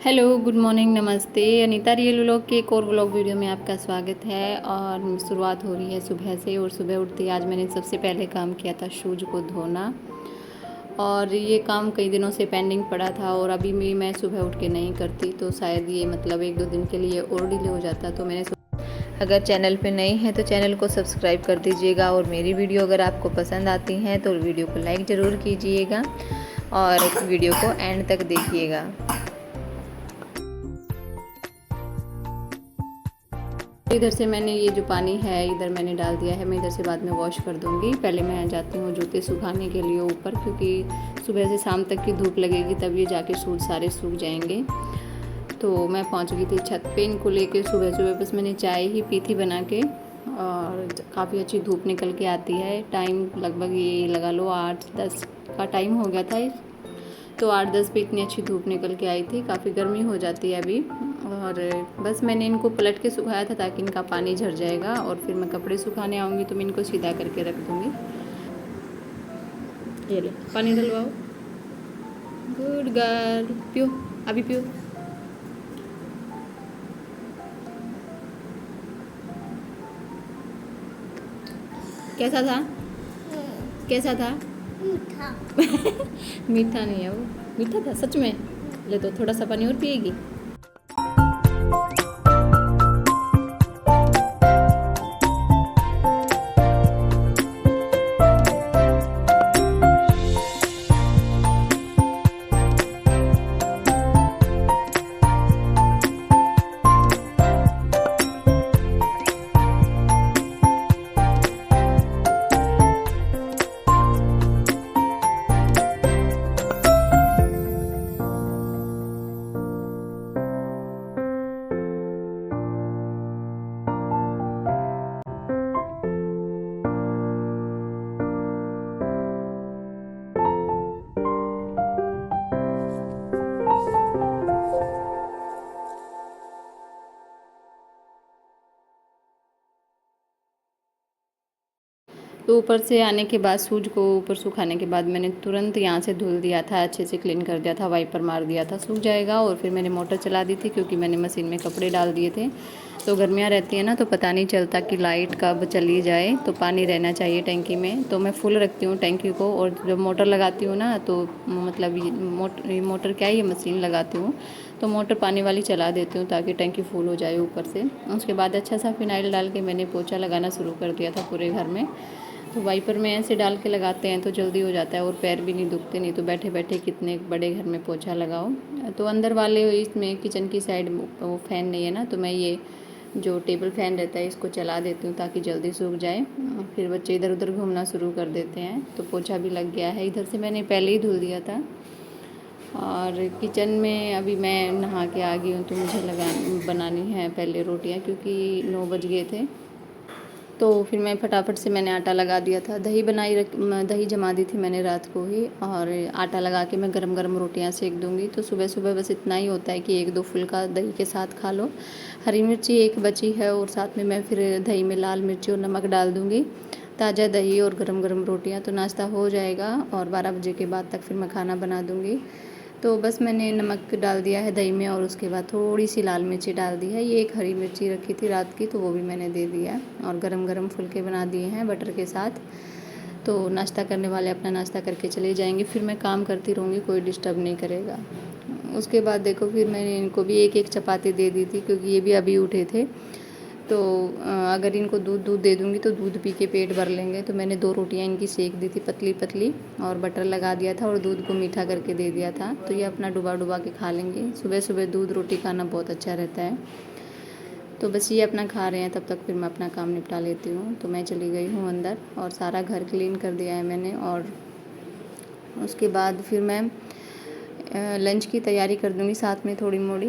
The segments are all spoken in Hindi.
हेलो, गुड मॉर्निंग, नमस्ते। अनीता रियल व्लॉग के एक और व्लॉग वीडियो में आपका स्वागत है। और शुरुआत हो रही है सुबह से। और सुबह उठते आज मैंने सबसे पहले काम किया था शूज़ को धोना। और ये काम कई दिनों से पेंडिंग पड़ा था और अभी भी मैं सुबह उठ के नहीं करती तो शायद ये मतलब 1-2 दिन के लिए और डिले हो जाता। तो मैंने अगर चैनल पे नए हैं तो चैनल को सब्सक्राइब कर दीजिएगा। और मेरी वीडियो अगर आपको पसंद आती हैं तो वीडियो को लाइक ज़रूर कीजिएगा और वीडियो को एंड तक देखिएगा। इधर से मैंने ये जो पानी है इधर मैंने डाल दिया है। मैं इधर से बाद में वॉश कर दूँगी। पहले मैं जाती हूँ जूते सुखाने के लिए ऊपर, क्योंकि सुबह से शाम तक की धूप लगेगी तब ये जाके शूज़ सारे सूख जाएंगे। तो मैं पहुँच गई थी छत पे इनको लेके सुबह सुबह। बस मैंने चाय ही पी थी बना के। और काफ़ी अच्छी धूप निकल के आती है। टाइम लगभग ये लगा लो 8-10 का टाइम हो गया था। तो 8-10 पे इतनी अच्छी धूप निकल के आई थी। काफ़ी गर्मी हो जाती है अभी। और बस मैंने इनको पलट के सुखाया था ताकि इनका पानी झड़ जाएगा और फिर मैं कपड़े सुखाने आऊँगी तो मैं इनको सीधा करके रख दूँगी। ये ले पानी डलवाओ। गुड गर्ल, पियो, अभी पियो। कैसा था? कैसा था? मीठा। मीठा नहीं है वो, मीठा था सच में। ले तो थोड़ा सा पानी और पिएगी। तो ऊपर से आने के बाद शूज़ को ऊपर सुखाने के बाद मैंने तुरंत यहाँ से धुल दिया था, अच्छे से क्लीन कर दिया था, वाइपर मार दिया था, सूख जाएगा। और फिर मैंने मोटर चला दी थी क्योंकि मैंने मशीन में कपड़े डाल दिए थे। तो गर्मियाँ रहती है ना तो पता नहीं चलता कि लाइट कब चली जाए। तो पानी रहना चाहिए टैंकी में। तो मैं फुल रखती हूँ टैंकी को। और जब मोटर लगाती हूँ ना तो मतलब ये मोटर क्या है, ये मशीन लगाती हूँ तो मोटर पानी वाली चला देती हूँ ताकि टैंकी फुल हो जाए ऊपर से। उसके बाद अच्छा सा फिनाइल डाल के मैंने पोछा लगाना शुरू कर दिया था पूरे घर में। तो वाइपर में ऐसे डाल के लगाते हैं तो जल्दी हो जाता है और पैर भी नहीं दुखते। नहीं तो बैठे बैठे कितने बड़े घर में पोछा लगाओ। तो अंदर वाले इसमें किचन की साइड वो फ़ैन नहीं है ना तो मैं ये जो टेबल फ़ैन रहता है इसको चला देती हूँ ताकि जल्दी सूख जाए। फिर बच्चे इधर उधर घूमना शुरू कर देते हैं। तो पोछा भी लग गया है। इधर से मैंने पहले ही धुल दिया था। और किचन में अभी मैं नहा के आ गई हूँ तो मुझे बनानी है पहले रोटियाँ, क्योंकि 9 बज गए थे। तो फिर मैं फटाफट से मैंने आटा लगा दिया था। दही जमा दी थी मैंने रात को ही। और आटा लगा के मैं गरम गरम रोटियां सेक दूंगी। तो सुबह सुबह बस इतना ही होता है कि 1-2 फुल्का दही के साथ खा लो। हरी मिर्ची एक बची है और साथ में मैं फिर दही में लाल मिर्ची और नमक डाल दूँगी। ताज़ा दही और गरम गरम रोटियाँ तो नाश्ता हो जाएगा। और 12 बजे के बाद तक फिर मैं खाना बना दूँगी। तो बस मैंने नमक डाल दिया है दही में और उसके बाद थोड़ी सी लाल मिर्ची डाल दी है। ये एक हरी मिर्ची रखी थी रात की तो वो भी मैंने दे दिया। और गरम गरम फुलके बना दिए हैं बटर के साथ। तो नाश्ता करने वाले अपना नाश्ता करके चले जाएंगे। फिर मैं काम करती रहूँगी, कोई डिस्टर्ब नहीं करेगा। उसके बाद देखो फिर मैंने इनको भी एक एक चपाती दे दी थी क्योंकि ये भी अभी उठे थे। तो अगर इनको दूध दे दूँगी तो दूध पी के पेट भर लेंगे। तो मैंने 2 रोटियां इनकी सेक दी थी पतली पतली और बटर लगा दिया था और दूध को मीठा करके दे दिया था। तो ये अपना डुबा डुबा के खा लेंगे। सुबह सुबह दूध रोटी खाना बहुत अच्छा रहता है। तो बस ये अपना खा रहे हैं, तब तक फिर मैं अपना काम निपटा लेती हूँ। तो मैं चली गई हूँ अंदर और सारा घर क्लीन कर दिया है मैंने। और उसके बाद फिर मैं लंच की तैयारी कर दूँगी साथ में थोड़ी मोड़ी।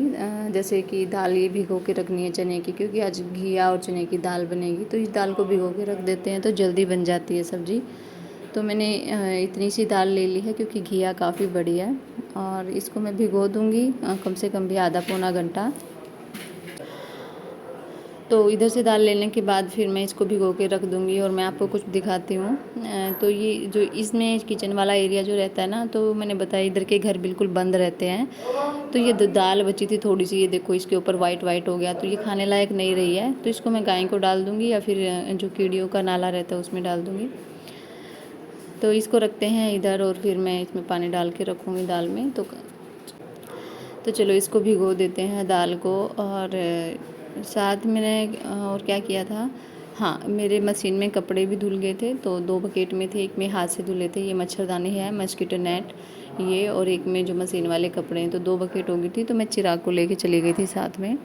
जैसे कि दाल ये भिगो के रखनी है चने की, क्योंकि आज घिया और चने की दाल बनेगी। तो इस दाल को भिगो के रख देते हैं तो जल्दी बन जाती है सब्ज़ी। तो मैंने इतनी सी दाल ले ली है क्योंकि घिया काफ़ी बड़ी है। और इसको मैं भिगो दूँगी कम से कम भी आधा पौना घंटा। तो इधर से दाल लेने के बाद फिर मैं इसको भिगो के रख दूँगी और मैं आपको कुछ दिखाती हूँ। तो ये जो इसमें किचन वाला एरिया जो रहता है ना, तो मैंने बताया इधर के घर बिल्कुल बंद रहते हैं। तो ये दाल बची थी थोड़ी सी, ये देखो इसके ऊपर वाइट वाइट हो गया, तो ये खाने लायक नहीं रही है। तो इसको मैं गाय को डाल दूँगी या फिर जो कीड़ियों का नाला रहता है उसमें डाल दूँगी। तो इसको रखते हैं इधर और फिर मैं इसमें पानी डाल के रखूँगी दाल में। तो चलो इसको भिगो देते हैं दाल को। और साथ मैंने और क्या किया था, हाँ, मेरे मशीन में कपड़े भी धुल गए थे, तो 2 बकेट में थे। एक में हाथ से धुले थे, ये मच्छरदानी है मस्कीटो नेट ये, और एक में जो मशीन वाले कपड़े हैं, तो 2 बकेट हो गई थी। तो मैं चिराग को लेके चली गई थी साथ में।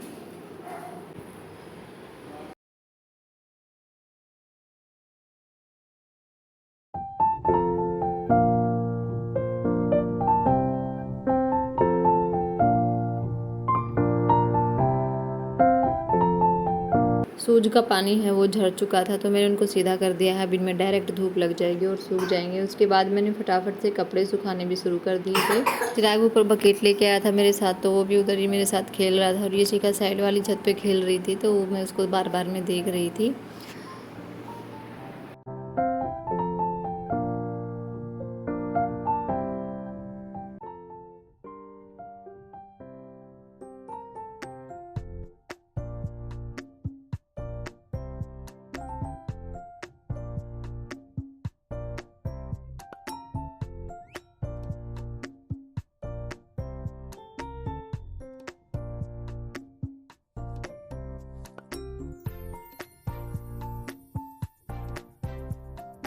सूज का पानी है वो झड़ चुका था, तो मैंने उनको सीधा कर दिया है। अब इनमें डायरेक्ट धूप लग जाएगी और सूख जाएंगे। उसके बाद मैंने फटाफट से कपड़े सुखाने भी शुरू कर दिए थे। चिराग ऊपर बकेट लेके आया था मेरे साथ, तो वो भी उधर ही मेरे साथ खेल रहा था। और ये शिखा साइड वाली छत पे खेल रही थी, तो मैं उसको बार बार में देख रही थी।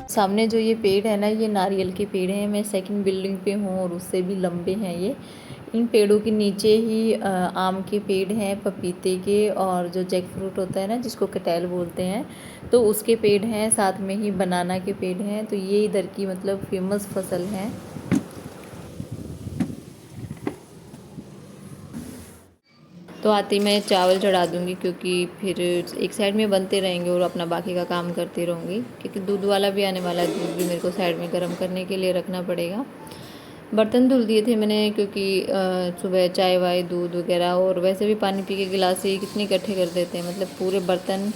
सामने जो ये पेड़ है ना, ये नारियल के पेड़ हैं। मैं सेकंड बिल्डिंग पे हूँ और उससे भी लंबे हैं ये। इन पेड़ों के नीचे ही आम के पेड़ हैं, पपीते के, और जो जैक फ्रूट होता है ना जिसको कटहल बोलते हैं, तो उसके पेड़ हैं। साथ में ही बनाना के पेड़ हैं। तो ये इधर की मतलब फेमस फसल है। तो आते ही मैं चावल चढ़ा दूँगी, क्योंकि फिर एक साइड में बनते रहेंगे और अपना बाकी का काम करती रहूँगी। क्योंकि दूध वाला भी आने वाला है, दूध भी मेरे को साइड में गर्म करने के लिए रखना पड़ेगा। बर्तन धुल दिए थे मैंने, क्योंकि सुबह चाय वाय दूध वगैरह, और वैसे भी पानी पी के गिलास ही कितने इकट्ठे कर देते हैं। मतलब पूरे बर्तन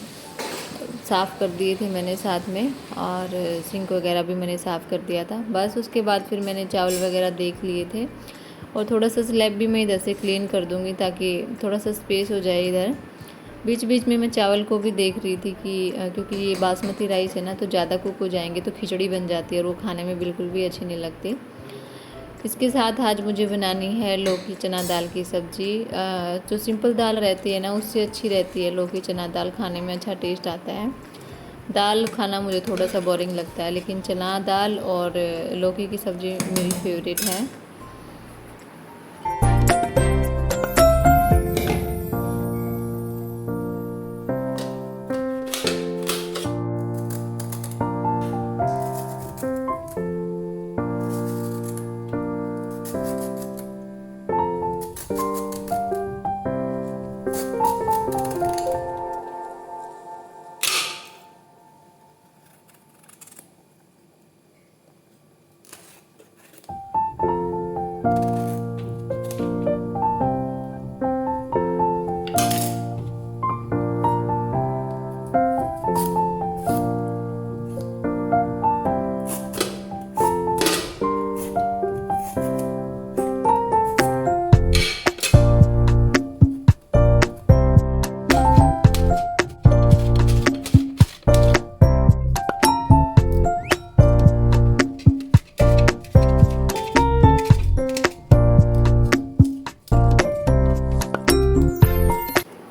साफ़ कर दिए थे मैंने साथ में, और सिंक वगैरह भी मैंने साफ़ कर दिया था। बस उसके बाद फिर मैंने चावल वगैरह देख लिए थे। और थोड़ा सा स्लैब भी मैं इधर से क्लीन कर दूँगी, ताकि थोड़ा सा स्पेस हो जाए इधर। बीच बीच में मैं चावल को भी देख रही थी कि क्योंकि ये बासमती राइस है ना, तो ज़्यादा कुक हो जाएंगे तो खिचड़ी बन जाती है और वो खाने में बिल्कुल भी अच्छी नहीं लगती। इसके साथ आज मुझे बनानी है लौकी चना दाल की सब्ज़ी। जो सिंपल दाल रहती है ना, उससे अच्छी रहती है लौकी चना दाल, खाने में अच्छा टेस्ट आता है। दाल खाना मुझे थोड़ा सा बोरिंग लगता है, लेकिन चना दाल और लौकी की सब्ज़ी मेरी फेवरेट है।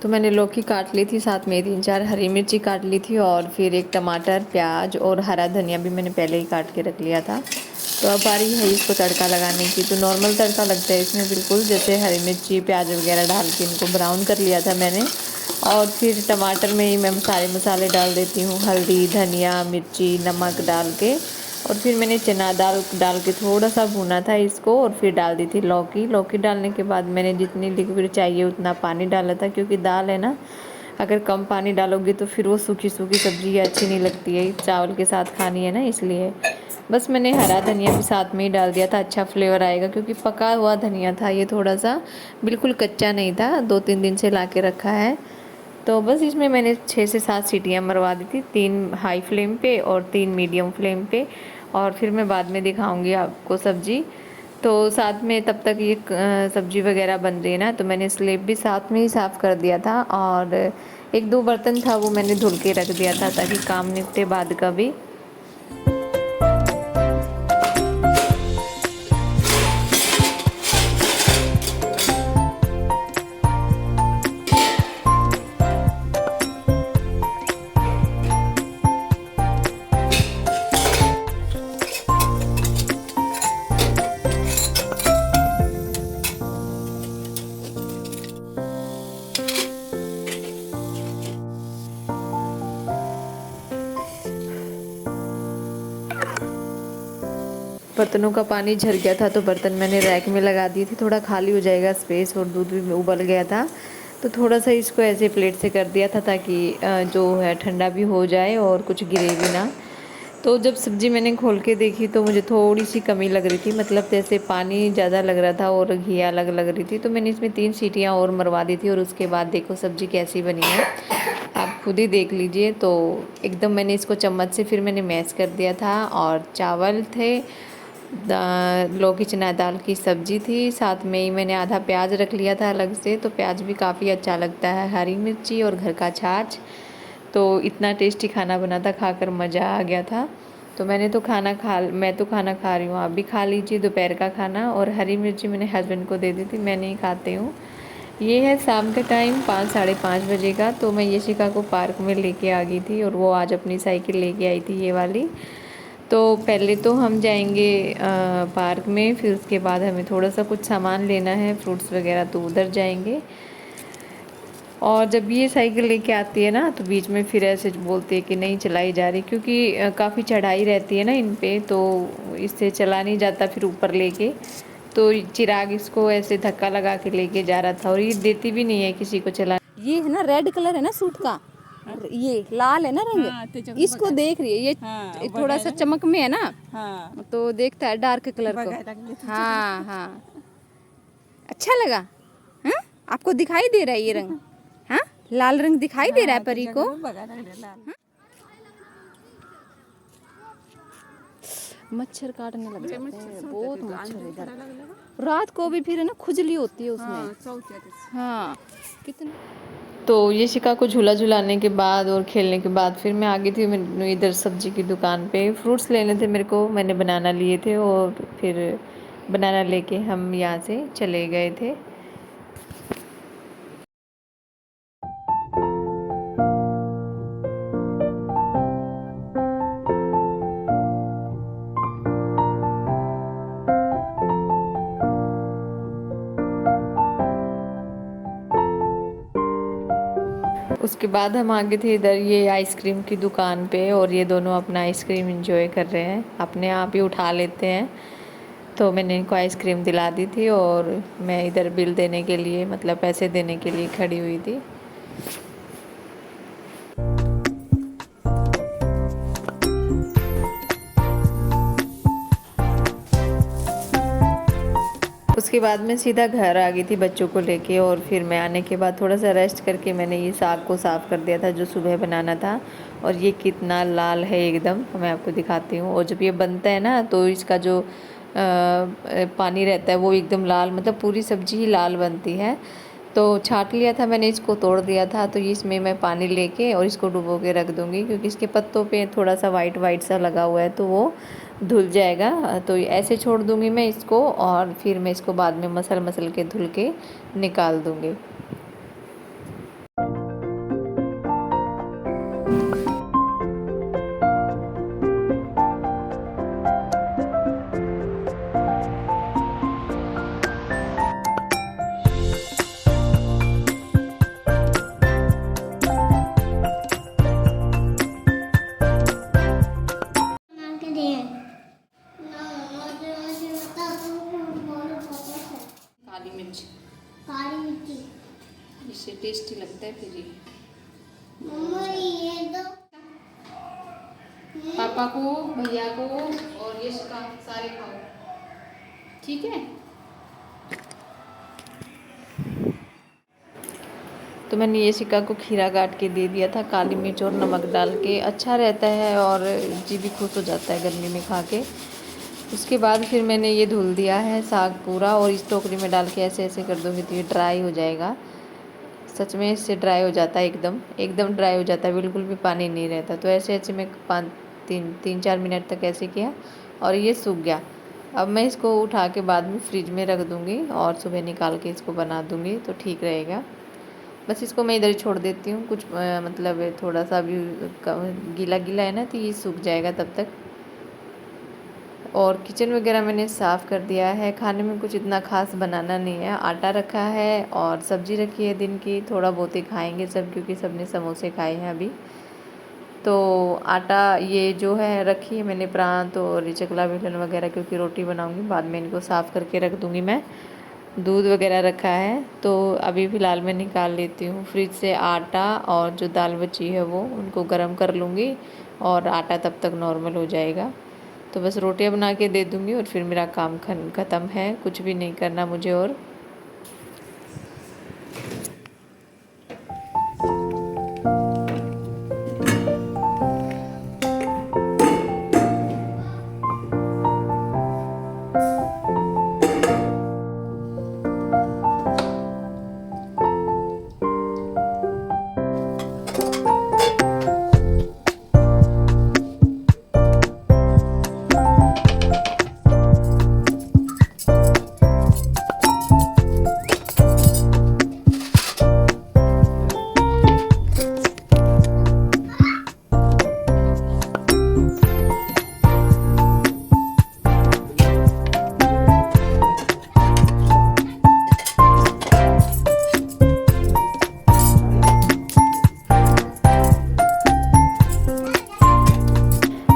तो मैंने लौकी काट ली थी, साथ में 3-4 हरी मिर्ची काट ली थी, और फिर एक टमाटर, प्याज और हरा धनिया भी मैंने पहले ही काट के रख लिया था। तो अब बारी है इसको तड़का लगाने की। तो नॉर्मल तड़का लगता है इसमें बिल्कुल, जैसे हरी मिर्ची प्याज वगैरह डाल के इनको ब्राउन कर लिया था मैंने। और फिर टमाटर में ही मैं सारे मसाले डाल देती हूँ, हल्दी, धनिया, मिर्ची, नमक डाल के। और फिर मैंने चना दाल डाल के थोड़ा सा भुना था इसको, और फिर डाल दी थी लौकी। लौकी डालने के बाद मैंने जितनी लिक्विड चाहिए उतना पानी डाला था, क्योंकि दाल है ना, अगर कम पानी डालोगे तो फिर वो सूखी सूखी सब्ज़ी अच्छी नहीं लगती है, चावल के साथ खानी है ना, इसलिए। बस मैंने हरा धनिया भी साथ में ही डाल दिया था, अच्छा फ्लेवर आएगा, क्योंकि पका हुआ धनिया था ये, थोड़ा सा बिल्कुल कच्चा नहीं था, 2-3 दिन से ला के रखा है। तो बस इसमें मैंने 6 से 7 सीटियाँ मरवा दी थी, 3 हाई फ्लेम पे और 3 मीडियम फ्लेम पे। और फिर मैं बाद में दिखाऊंगी आपको सब्ज़ी। तो साथ में तब तक ये सब्ज़ी वगैरह बन रही है ना, तो मैंने स्लेब भी साथ में ही साफ़ कर दिया था और 1-2 बर्तन था वो मैंने धुल के रख दिया था ताकि काम निपटे बाद का भी। बर्तनों का पानी झर गया था तो बर्तन मैंने रैक में लगा दिए थे, थोड़ा खाली हो जाएगा स्पेस। और दूध भी उबल गया था तो थोड़ा सा इसको ऐसे प्लेट से कर दिया था ताकि जो है ठंडा भी हो जाए और कुछ गिरे भी ना। तो जब सब्ज़ी मैंने खोल के देखी तो मुझे थोड़ी सी कमी लग रही थी, मतलब जैसे पानी ज़्यादा लग रहा था और घी अलग लग रही थी। तो मैंने इसमें 3 सीटियाँ और मरवा दी थी और उसके बाद देखो सब्ज़ी कैसी बनी है, आप खुद ही देख लीजिए। तो एकदम मैंने इसको चम्मच से फिर मैंने मैश कर दिया था। और चावल थे, लौकी चना दाल की सब्ज़ी थी, साथ में ही मैंने आधा प्याज रख लिया था अलग से। तो प्याज भी काफ़ी अच्छा लगता है, हरी मिर्ची और घर का छाछ। तो इतना टेस्टी खाना बना था, खाकर मज़ा आ गया था। तो मैं तो खाना खा रही हूँ, आप भी खा लीजिए दोपहर का खाना। और हरी मिर्ची मैंने हस्बैंड को दे दी थी, मैं नहीं खाती हूँ। ये है शाम का टाइम 5 साढ़े 5 बजे का। तो मैं यशिका को पार्क में लेके आ गई थी और वो आज अपनी साइकिल लेके आई थी, ये वाली। तो पहले तो हम जाएंगे पार्क में, फिर उसके बाद हमें थोड़ा सा कुछ सामान लेना है, फ्रूट्स वगैरह, तो उधर जाएंगे। और जब ये साइकिल लेके आती है ना तो बीच में फिर ऐसे बोलती है कि नहीं चलाई जा रही, क्योंकि काफ़ी चढ़ाई रहती है ना इन पे, तो इससे चला नहीं जाता फिर ऊपर लेके। तो चिराग इसको ऐसे धक्का लगा के लेके जा रहा था और ये देती भी नहीं है किसी को चला। ये है ना रेड कलर है ना सूट का, ये लाल है ना रंग, इसको देख रही है ये थोड़ा सा चमक में है ना। तो देखता है डार्क कलर को। हाँ हाँ, अच्छा लगा। हाँ, आपको दिखाई दे रहा है ये रंग? हाँ, लाल रंग दिखाई दे रहा है परी को। मच्छर काटने लग जाते हैं, बहुत मच्छर इधर। रात को भी फिर है ना खुजली होती है उसमें। हाँ कितना। तो ये शिका को झूला झुलाने के बाद और खेलने के बाद फिर मैं आ गई थी इधर सब्जी की दुकान पे। फ्रूट्स लेने थे मेरे को, मैंने बनाना लिए थे और फिर बनाना लेके हम यहाँ से चले गए थे। उसके बाद हम आ गए थे इधर ये आइसक्रीम की दुकान पे और ये दोनों अपना आइसक्रीम एंजॉय कर रहे हैं, अपने आप ही उठा लेते हैं। तो मैंने इनको आइसक्रीम दिला दी थी और मैं इधर बिल देने के लिए, मतलब पैसे देने के लिए खड़ी हुई थी। उसके बाद मैं सीधा घर आ गई थी बच्चों को लेके। और फिर मैं आने के बाद थोड़ा सा रेस्ट करके मैंने ये साग को साफ़ कर दिया था जो सुबह बनाना था। और ये कितना लाल है एकदम, मैं आपको दिखाती हूँ। और जब ये बनता है ना तो इसका जो पानी रहता है वो एकदम लाल, मतलब पूरी सब्जी ही लाल बनती है। तो छाँट लिया था मैंने, इसको तोड़ दिया था। तो इसमें मैं पानी लेके और इसको डुबो के रख दूँगी, क्योंकि इसके पत्तों पे थोड़ा सा वाइट वाइट सा लगा हुआ है तो वो धुल जाएगा। तो ऐसे छोड़ दूँगी मैं इसको और फिर मैं इसको बाद में मसल के धुल के निकाल दूँगी। काली मिर्च, काली मिर्ची इससे टेस्टी लगता है फिर ये। मम्मा ये दो। पापा को, भैया को और ये सारे खाओ, ठीक है। तो मैंने ये सिक्का को खीरा काट के दे दिया था, काली मिर्च और नमक डाल के। अच्छा रहता है और जी भी खुश हो जाता है गर्मी में खा के। उसके बाद फिर मैंने ये धुल दिया है साग पूरा, और इस टोकरी में डाल के ऐसे ऐसे कर दूँगी तो ये ड्राई हो जाएगा। सच में इससे ड्राई हो जाता है, एकदम ड्राई हो जाता है, बिल्कुल भी पानी नहीं रहता। तो ऐसे ऐसे मैं 3-4 मिनट तक ऐसे किया और ये सूख गया। अब मैं इसको उठा के बाद में फ्रिज में रख दूँगी और सुबह निकाल के इसको बना दूँगी तो ठीक रहेगा। बस इसको मैं इधर ही छोड़ देती हूँ, कुछ मतलब थोड़ा सा भी गीला गीला है ना, तो ये सूख जाएगा तब तक। और किचन वगैरह मैंने साफ़ कर दिया है। खाने में कुछ इतना ख़ास बनाना नहीं है, आटा रखा है और सब्ज़ी रखी है दिन की, थोड़ा बहुत ही खाएंगे सब क्योंकि सब ने समोसे खाए हैं अभी। तो आटा ये जो है रखी है मैंने प्रांत और चकला बेलन वगैरह, क्योंकि रोटी बनाऊंगी बाद में, इनको साफ़ करके रख दूंगी मैं। दूध वगैरह रखा है तो अभी फ़िलहाल मैं निकाल लेती हूँ फ्रिज से आटा, और जो दाल बची है वो उनको गर्म कर लूँगी और आटा तब तक नॉर्मल हो जाएगा। तो बस रोटियां बना के दे दूँगी और फिर मेरा काम ख़त्म है, कुछ भी नहीं करना मुझे। और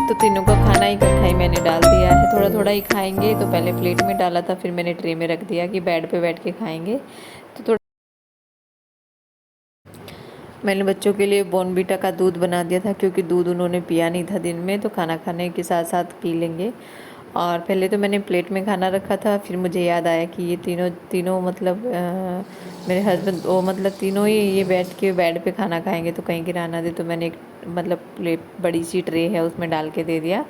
तो तीनों का खाना इकट्ठा ही मैंने डाल दिया है, थोड़ा थोड़ा ही खाएंगे। तो पहले प्लेट में डाला था, फिर मैंने ट्रे में रख दिया कि बेड पे बैठ के खाएंगे। तो थोड़ा मैंने बच्चों के लिए बॉर्नवीटा का दूध बना दिया था, क्योंकि दूध उन्होंने पिया नहीं था दिन में, तो खाना खाने के साथ साथ पी लेंगे। और पहले तो मैंने प्लेट में खाना रखा था, फिर मुझे याद आया कि ये तीनों मतलब मेरे हस्बैंड वो मतलब तीनों ही ये बैठ के बेड पे खाना खाएंगे तो कहीं गिरा दे। तो मैंने एक मतलब प्लेट बड़ी सी ट्रे है उसमें डाल के दे दिया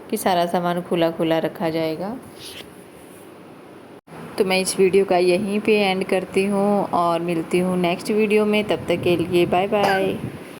कि सारा सामान खुला खुला रखा जाएगा। तो मैं इस वीडियो का यहीं पे एंड करती हूँ और मिलती हूँ नेक्स्ट वीडियो में। तब तक के लिए बाय बाय।